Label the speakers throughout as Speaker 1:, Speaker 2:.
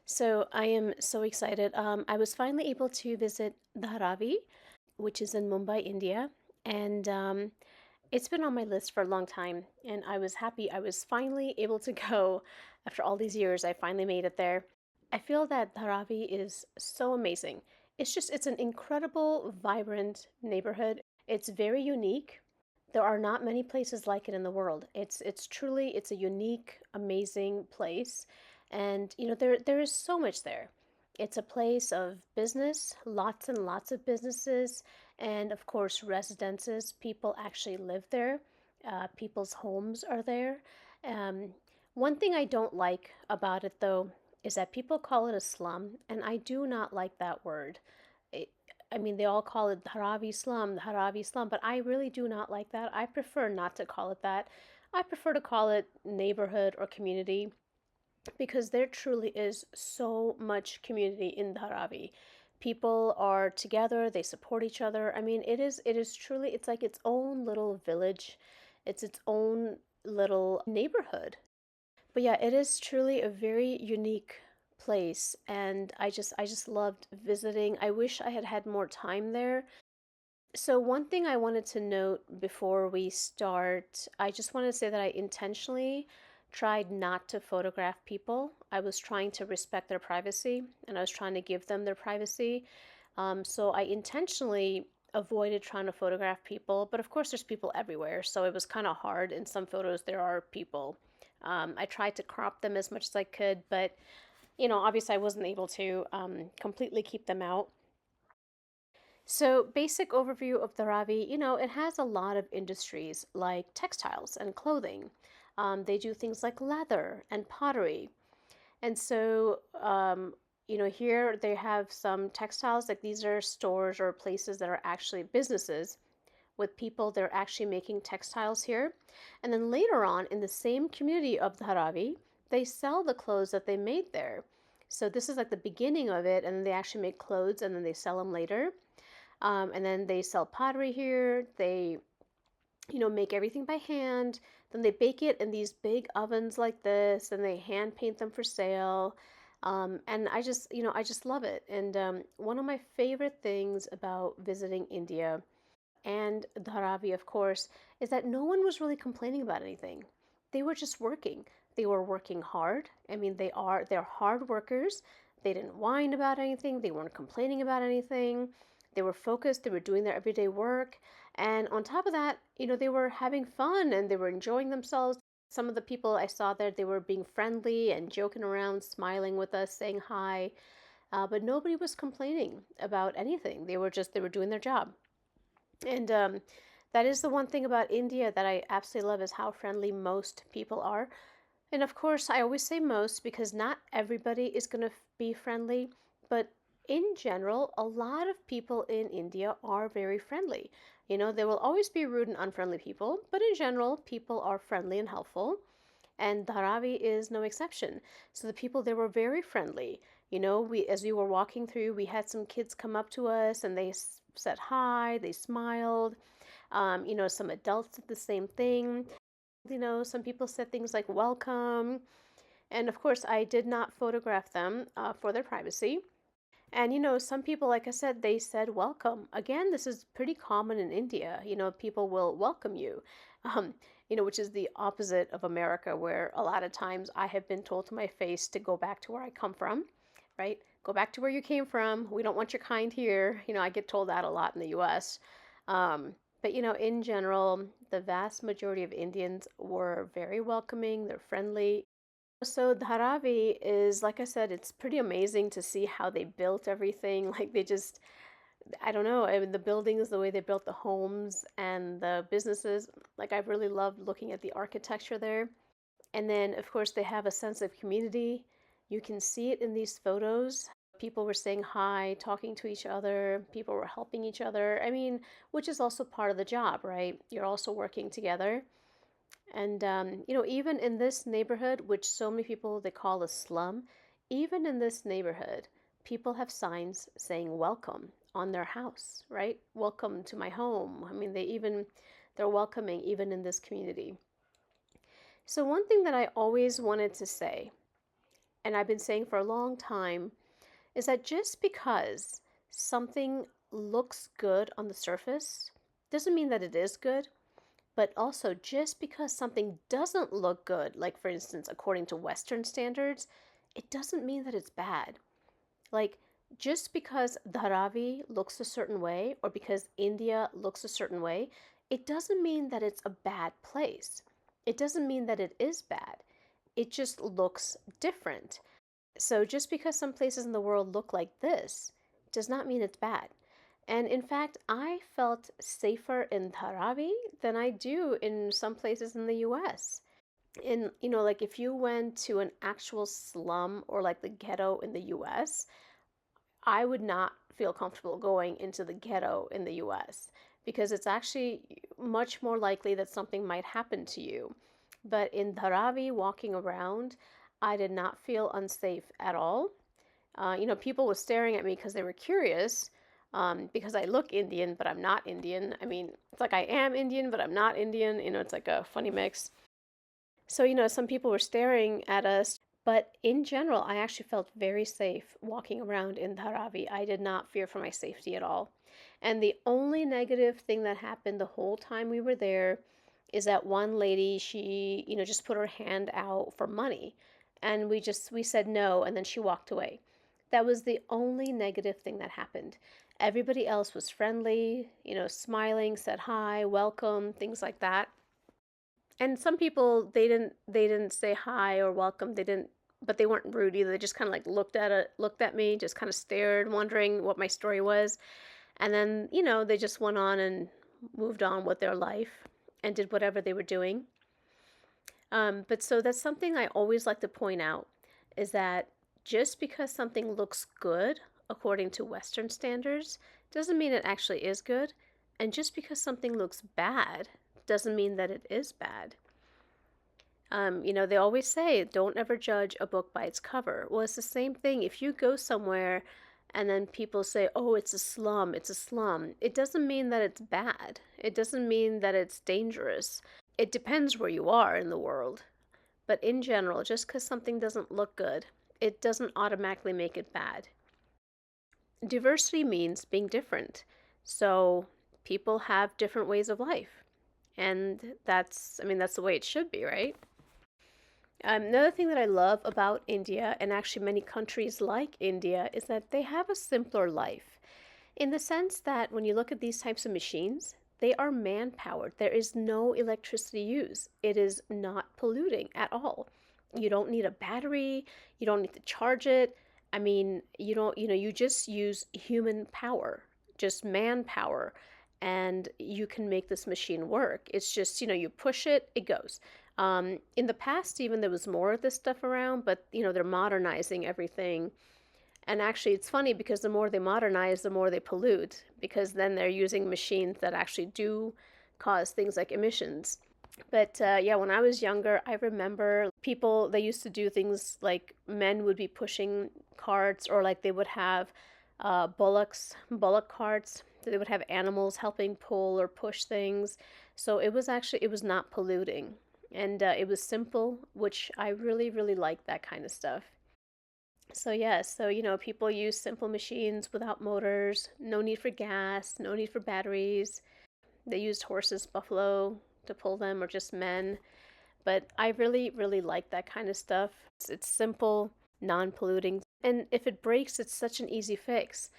Speaker 1: So I am so excited. I was finally able to visit Dharavi, which is in Mumbai, India, and it's been on my list for a long time. And I was happy I was finally able to go after all these years. I finally made it there. I feel that Dharavi is so amazing. It's an incredible, vibrant neighborhood. It's very unique. There are not many places like it in the world. It's a unique, amazing place. And there is so much there. It's a place of business, lots and lots of businesses, and of course residences. People actually live there. People's homes are there. Um, One thing I don't like about it though is that people call it a slum, and I do not like that word. It, I mean, they all call it Dharavi slum, but I really do not like that. I prefer not to call it that. I prefer to call it neighborhood or community because there truly is so much community in Dharavi. People are together, they support each other. I mean, it is truly it's like its own little village. It's its own little neighborhood. But yeah, it is truly a very unique place and I just loved visiting. I wish I had had more time there. So one thing I wanted to note before we start, I just want to say that I intentionally tried not to photograph people. I was trying to respect their privacy and I was trying to give them their privacy. So I intentionally avoided trying to photograph people, but of course there's people everywhere, so it was kind of hard. In some photos, there are people. I tried to crop them as much as I could, but obviously I wasn't able to completely keep them out. So, basic overview of Dharavi, it has a lot of industries like textiles and clothing. They do things like leather and pottery. And so, here they have some textiles, like these are stores or places that are actually businesses with people that are actually making textiles here. And then later on, in the same community of Dharavi, they sell the clothes that they made there. So this is like the beginning of it, and then they actually make clothes and then they sell them later. And then they sell pottery here. They, make everything by hand. Then they bake it in these big ovens like this, and they hand paint them for sale. And I just love it. And one of my favorite things about visiting India and Dharavi, of course, is that no one was really complaining about anything. They were just working. They were working hard. I mean, they're hard workers. They didn't whine about anything. They weren't complaining about anything. They were focused. They were doing their everyday work. And on top of that, they were having fun and they were enjoying themselves. Some of the people I saw there, they were being friendly and joking around, smiling with us, saying hi. But nobody was complaining about anything. They were doing their job. And that is the one thing about India that I absolutely love is how friendly most people are. And of course, I always say most because not everybody is going to be friendly, but in general, a lot of people in India are very friendly. There will always be rude and unfriendly people, but in general, people are friendly and helpful. And Dharavi is no exception. So the people there were very friendly. We as we were walking through, we had some kids come up to us and they said hi, they smiled. Some adults did the same thing. Some people said things like welcome. And of course, I did not photograph them for their privacy. And some people, like I said, they said welcome. Again, this is pretty common in India. People will welcome you, um, which is the opposite of America, where a lot of times I have been told to my face to go back to where I come from, right? Go back to where you came from. We don't want your kind here. I get told that a lot in the US. But in general, the vast majority of Indians were very welcoming, they're friendly. So Dharavi is, like I said, it's pretty amazing to see how they built everything. Like they just, I don't know, I mean, the buildings, the way they built the homes and the businesses. Like I've really loved looking at the architecture there. And then, of course, they have a sense of community. You can see it in these photos. People were saying hi, talking to each other. People were helping each other. I mean, which is also part of the job, right? You're also working together. And even in this neighborhood, which so many people they call a slum, even in this neighborhood, people have signs saying welcome on their house, right? Welcome to my home. I mean, they're welcoming even in this community. So one thing that I always wanted to say and I've been saying for a long time, is that just because something looks good on the surface doesn't mean that it is good. But also, just because something doesn't look good, like for instance, according to Western standards, it doesn't mean that it's bad. Like, just because Dharavi looks a certain way or because India looks a certain way, it doesn't mean that it's a bad place. It doesn't mean that it is bad. It just looks different. So, just because some places in the world look like this does not mean it's bad. And in fact, I felt safer in Dharavi than I do in some places in the US. Like if you went to an actual slum or like the ghetto in the US, I would not feel comfortable going into the ghetto in the US because it's actually much more likely that something might happen to you. But in Dharavi, walking around, I did not feel unsafe at all. People were staring at me because they were curious, because I look Indian, but I'm not Indian. I mean, it's like I am Indian, but I'm not Indian. It's like a funny mix. So, some people were staring at us, but in general, I actually felt very safe walking around in Dharavi. I did not fear for my safety at all. And the only negative thing that happened the whole time we were there is that one lady, she, just put her hand out for money. And we said no, and then she walked away. That was the only negative thing that happened. Everybody else was friendly, smiling, said hi, welcome, things like that. And some people they didn't say hi or welcome. They didn't, but they weren't rude either. They just kind of like looked at me, just kind of stared, wondering what my story was. And then, they just went on and moved on with their life and did whatever they were doing. But so that's something I always like to point out is that just because something looks good according to Western standards doesn't mean it actually is good. And just because something looks bad doesn't mean that it is bad. They always say, don't ever judge a book by its cover. Well, it's the same thing. If you go somewhere and then people say, oh, it's a slum, it's a slum, it doesn't mean that it's bad. It doesn't mean that it's dangerous. It depends where you are in the world. But in general, just because something doesn't look good, it doesn't automatically make it bad. Diversity means being different. So people have different ways of life. And that's the way it should be, right? Another thing that I love about India, and actually many countries like India, is that they have a simpler life. In the sense that when you look at these types of machines, they are man powered. There is no electricity used. It is not polluting at all. You don't need a battery, you don't need to charge it. I mean, you don't, you just use human power, just manpower, and you can make this machine work. It's just, you push it, it goes. In the past, even there was more of this stuff around, but they're modernizing everything. And actually, it's funny because the more they modernize, the more they pollute, because then they're using machines that actually do cause things like emissions. But yeah, when I was younger, I remember people, they used to do things like men would be pushing carts, or like they would have bullock carts. So they would have animals helping pull or push things. So it was not polluting. And it was simple, which I really, really like that kind of stuff. So yeah, so people use simple machines without motors, no need for gas, no need for batteries. They used horses, buffalo to pull them, or just men. But I really, really like that kind of stuff. It's simple, non-polluting, and if it breaks, it's such an easy fix.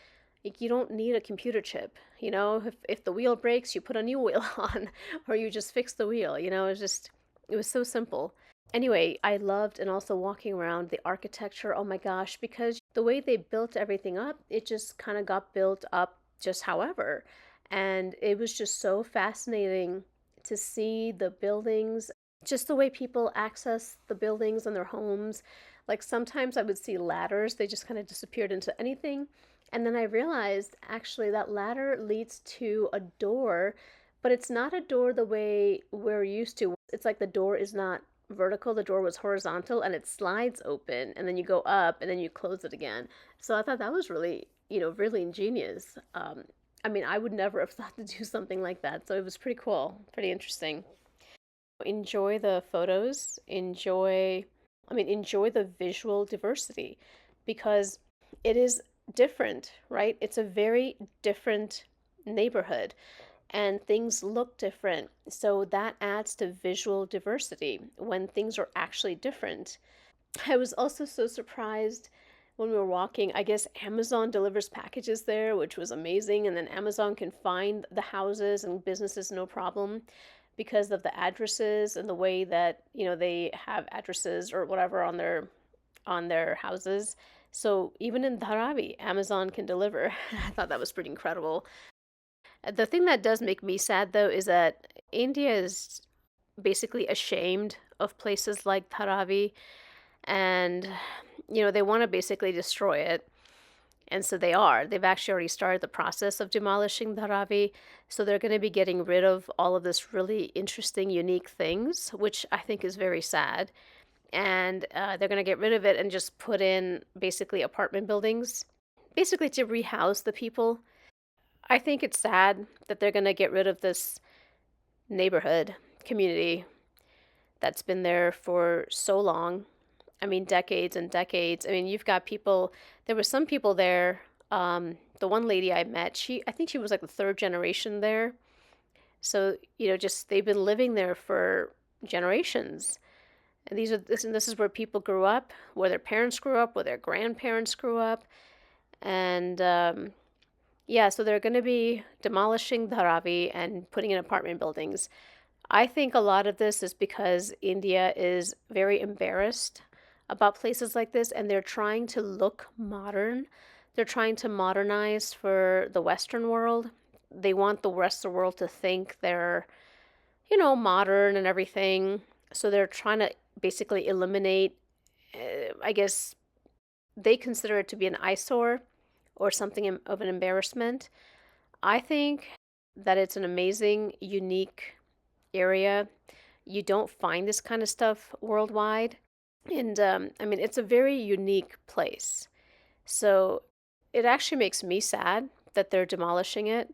Speaker 1: Like, you don't need a computer chip. If the wheel breaks, you put a new wheel on, or you just fix the wheel. It was so simple. Anyway, I loved and also walking around the architecture. Oh my gosh, because the way they built everything up, it just kind of got built up just however. And it was just so fascinating to see the buildings, just the way people access the buildings and their homes. Like sometimes I would see ladders, they just kind of disappeared into anything. And then I realized actually that ladder leads to a door, but it's not a door the way we're used to. It's like the door is not vertical, the door was horizontal, and it slides open, and then you go up and then you close it again. So I thought that was really, really ingenious. I mean, I would never have thought to do something like that. So it was pretty cool, pretty interesting. Enjoy the photos, enjoy I mean, enjoy the visual diversity because it is different, right? It's a very different neighborhood and things look different. So that adds to visual diversity when things are actually different. I was also so surprised when we were walking. I guess Amazon delivers packages there, which was amazing. And then Amazon can find the houses and businesses no problem because of the addresses and the way that, they have addresses or whatever on their houses. So even in Dharavi, Amazon can deliver. I thought that was pretty incredible. The thing that does make me sad though is that India is basically ashamed of places like Dharavi, and they want to basically destroy it. And so they are. They've actually already started the process of demolishing Dharavi. So they're going to be getting rid of all of this really interesting, unique things, which I think is very sad. And they're going to get rid of it and just put in basically apartment buildings, basically to rehouse the people. I think it's sad that they're going to get rid of this neighborhood community that's been there for so long. I mean, decades and decades. I mean, you've got people, there were some people there. The one lady I met, I think she was like the third generation there. So, just they've been living there for generations. And this is where people grew up, where their parents grew up, where their grandparents grew up. And yeah, so they're going to be demolishing Dharavi and putting in apartment buildings. I think a lot of this is because India is very embarrassed about places like this and they're trying to look modern. They're trying to modernize for the Western world. They want the rest of the world to think they're, modern and everything. So they're trying to basically eliminate, I guess they consider it to be an eyesore or something of an embarrassment. I think that it's an amazing, unique area. You don't find this kind of stuff worldwide. And I mean, it's a very unique place. So it actually makes me sad that they're demolishing it.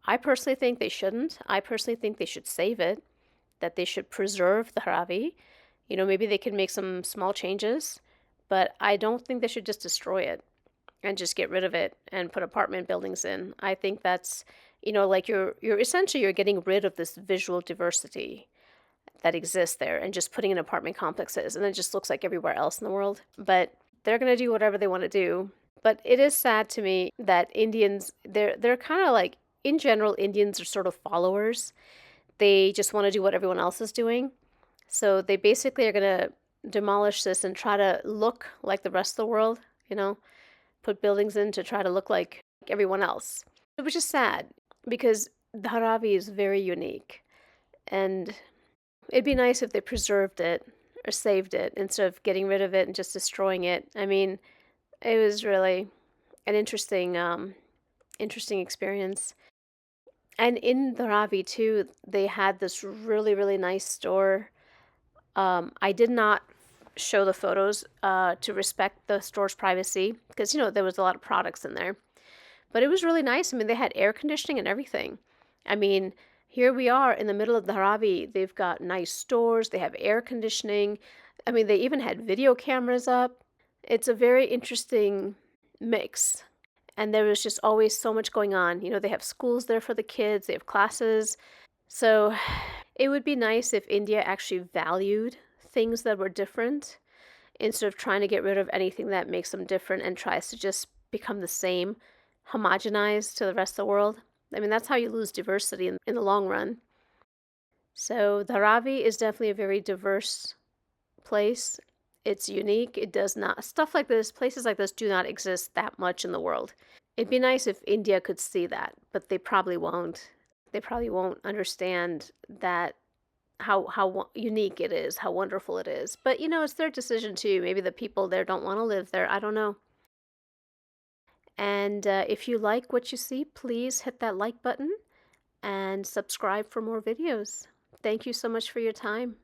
Speaker 1: I personally think they shouldn't. I personally think they should save it, that they should preserve the Haravi. Maybe they can make some small changes, but I don't think they should just destroy it and just get rid of it and put apartment buildings in. I think that's, like you're essentially you're getting rid of this visual diversity that exists there and just putting in apartment complexes and it just looks like everywhere else in the world. But they're going to do whatever they want to do. But it is sad to me that Indians they're kind of like in general Indians are sort of followers. They just want to do what everyone else is doing. So they basically are going to demolish this and try to look like the rest of the world, put buildings in to try to look like everyone else. Which is sad because Dharavi is very unique. And it'd be nice if they preserved it or saved it instead of getting rid of it and just destroying it. I mean, it was really an interesting experience. And in Dharavi too, they had this really, really nice store. I did not show the photos to respect the store's privacy because, there was a lot of products in there. But it was really nice. I mean, they had air conditioning and everything. I mean, here we are in the middle of Dharavi. They've got nice stores. They have air conditioning. I mean, they even had video cameras up. It's a very interesting mix. And there was just always so much going on. They have schools there for the kids. They have classes. So it would be nice if India actually valued things that were different instead of trying to get rid of anything that makes them different and tries to just become the same, homogenized to the rest of the world. I mean, that's how you lose diversity in the long run. So Dharavi is definitely a very diverse place. It's unique. It does not, stuff like this, places like this do not exist that much in the world. It'd be nice if India could see that, but they probably won't. They probably won't understand that how unique it is, how wonderful it is. But it's their decision too. Maybe the people there don't want to live there. I don't know. And if you like what you see, please hit that like button and subscribe for more videos. Thank you so much for your time.